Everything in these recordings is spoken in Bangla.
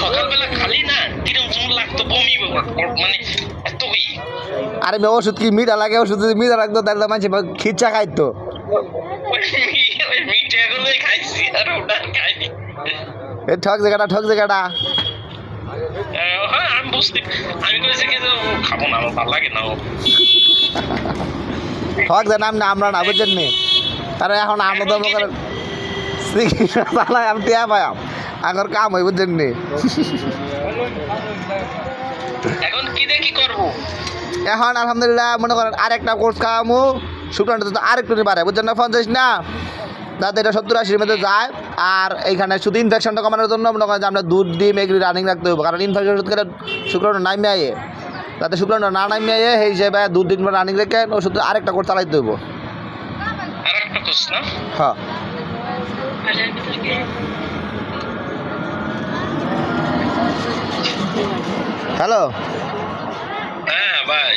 সকালবেলা খালি না কিরকম লাগতো বমি মানে এত আরে ওষুধ কি মিঠা লাগে? ওষুধ যদি মিঠা লাগতো তাহলে মানুষ খিচ্চা খাইতো। মিঠাগুলোই খাইছি আর ওটা খাইনি। এ ঠক জায়গাটা হ্যাঁ আমি বুঝতে আমি করেছি কি খাবো না, আমার ভালো লাগে না। ঠক জানাম না আমরা না বুঝছেন নি, কারণ এখন আমরা তো করেন আমি টিয়া পাই আগর কাম হই বুঝছেন নি। এখন কি দেখি করবো? এখন আলহামদুলিল্লাহ মনে করেন আরেকটা কোর্স খাওয়ামু, শুক্রাণু তো আরেকটু বাড়ে বুঝছেন না, 50 না যাতে এটা 70-80-র মধ্যে যায়। আর এইখানে শুধু ইনফেকশনটা কমানোর জন্য মনে করেন যে আমরা দুধ ডিম এগুলি রানিং রাখতে হবে, কারণ ইনফেকশন ওষুধ খেলে শুক্রাণু নামে আয়ে, যাতে শুক্রাণু না নামে আয়ে সেই হিসেবে দুধ দিন রানিং রেখে ওষুধ আরেকটা কোর্স চালাইতে হইব। আরেকটা কোর্স না? হ্যাঁ হ্যালো, হ্যাঁ ভাই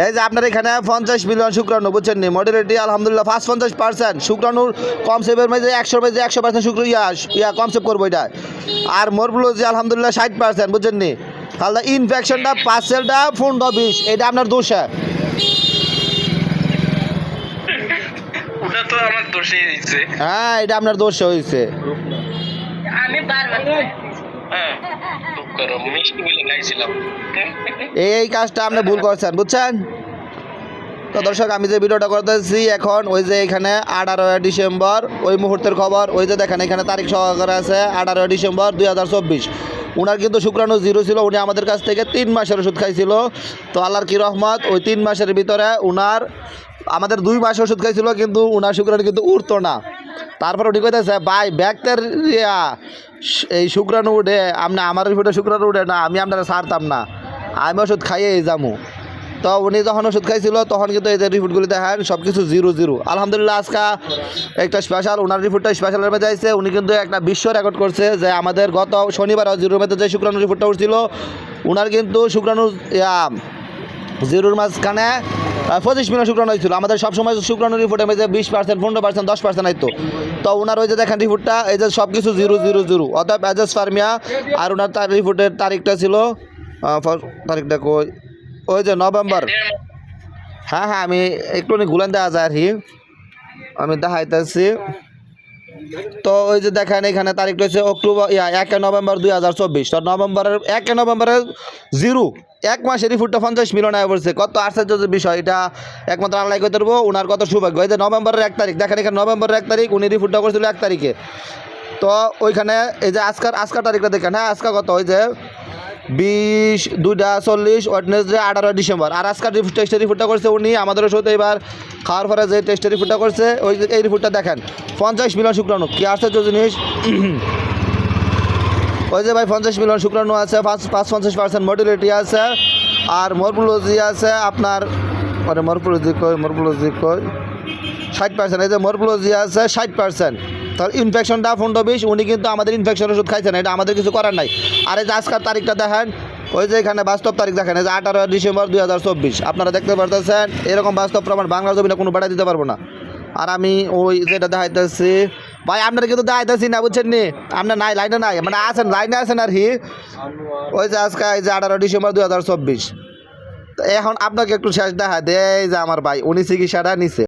এই যে আপনার এখানে 50 মিলিয়ন শুক্রাণু বুঝছেন নি, মডেলিটি আলহামদুলিল্লাহ 50% শুক্রাণুর কম সেভের মধ্যে 100% শুক্র ইয়া কম সেভ করবো এটা। আর মোরগুলোজি আলহামদুলিল্লাহ 60% বুঝছেন নি। তাহলে ইনফেকশনটা পার্সেলটা 15-20 এটা আপনার দোষ। ওটা তো আমার দোষই হয়েছে। হ্যাঁ এটা আপনার দোষ হয়েছে। আমি বারবার হ্যাঁ করো মিষ্টি বলে খাইছিলাম। এই কাজটা আপনি ভুল করছেন বুঝছেন তো। দর্শক আমি যে ভিডিওটা করতেছি এখন ওই যে এখানে 18 ডিসেম্বর ওই মুহূর্তের খবর, ওই যে দেখেন এখানে তারিখ সহকারে আছে 18 ডিসেম্বর 2024। উনার কিন্তু শুক্রাণু 0 ছিল, উনি আমাদের কাছ থেকে 3 মাসের ওষুধ খাইছিল। তো আল্লাহর কি রহমত, ওই 3 মাসের ভিতরে উনার আমাদের 2 মাস ওষুধ খাইছিল কিন্তু উনার শুক্রাণু কিন্তু উঠতো না। তারপর উঠে কইতেছে ভাই ব্যাগটার এই শুক্রাণু উঠে আপনি আমার রিপোর্টে শুক্রাণু উঠে না, আমি আপনারা ছাড়তাম না, আমি ওষুধ খাইয়েই যাবো। তো উনি যখন ওষুধ খাইছিল তখন কিন্তু এই যে রিপোর্টগুলি দেখেন সব কিছু 0-0। আলহামদুলিল্লাহ আজকে একটা স্পেশাল ওনার রিপোর্টটা স্পেশালের মধ্যে আইছে। উনি কিন্তু একটা বিশ্ব রেকর্ড করছে যে আমাদের গত শনিবার 0-র মধ্যে যে শুক্রাণু রিপোর্টটা উঠছিল উনার কিন্তু শুক্রাণু 0-র মাঝখানে 25 মিলিয়ন শুক্রাণু হয়েছিল। আমাদের সবসময় শুক্রাণু রিপোর্টের মধ্যে 20%, 15%, 10% আইতো। তো ওনার ওই যে দেখেন রিপোর্টটা এই যে সব কিছু 0-0-0 অর্থাৎ অ্যাজেসপার্মিয়া। আর ওনার তার রিপোর্টের তারিখটা ছিল তারিখটা কই ওই যে নভেম্বর। হ্যাঁ আমি একটু গুলান দেওয়া যায় আর কি, আমি দেখাইতেছি। তো ওই যে দেখেন এখানে তারিখটা হচ্ছে অক্টোবর 1 নভেম্বর 2024। তো নভেম্বরের 1 নভেম্বরের 0 এক মাসের রিপোর্টটা 50 মিলিয়ন আয় পড়ছে। কত আশ্চর্য বিষয়, এটা একমাত্র আল্লাহ করতে পারবো। ওনার কত সৌভাগ্য। এই যে নভেম্বরের 1 তারিখ দেখেন এখানে নভেম্বরের 1 তারিখ উনি রিপোর্টটা করছিল 1 তারিখে। তো ওইখানে এই যে আজকার তারিখটা দেখেন, হ্যাঁ আজকা কত ওই যে 20/2/40 ওয়েডনেসডে 18 ডিসেম্বর। আর আজকাল টেস্টের রিপোর্টটা করছে উনি আমাদের ওষুধ এবার খাওয়ার পরে যে টেস্টের রিপোর্টটা করছে ওই এই রিপোর্টটা দেখেন 50 মিলিয়ন শুক্রাণু। কি আশ্চর্য জিনিস। ওই যে ভাই 50 মিলিয়ন শুক্রাণু আছে, 50% মর্টিলিটি আছে, আর মরফোলজি আছে আপনার মানে মরফোলজি কই 60%। এই যে মরফোলজি আছে 60%। তার ইনফেকশনটা 15-20 উনি কিন্তু আমাদের ইনফেকশন ওষুধ খাইছেন, এটা আমাদের কিছু করার নাই। আর এই যে আজকের তারিখটা দেখেন ওই যে এখানে বাস্তব তারিখ দেখেন এই যে 18 ডিসেম্বর 2024। আপনারা দেখতে পারতেছেন এরকম বাস্তব প্রমাণ বাংলা জমিনে কোনো বাড়াই দিতে পারবো না। আর আমি ওই যেটা দেখাইতেছি ভাই আপনারা কিন্তু দেখাইতেছি না বুঝছেন নি, আপনার নাই লাইনে নাই মানে আছেন লাইনে আছেন আর কি। ওই যে আজকে এই যে 18 ডিসেম্বর 2024। এখন আপনাকে একটু শেষ দেখা দেয় যে আমার ভাই উনি চিকিৎসাটা নিছে।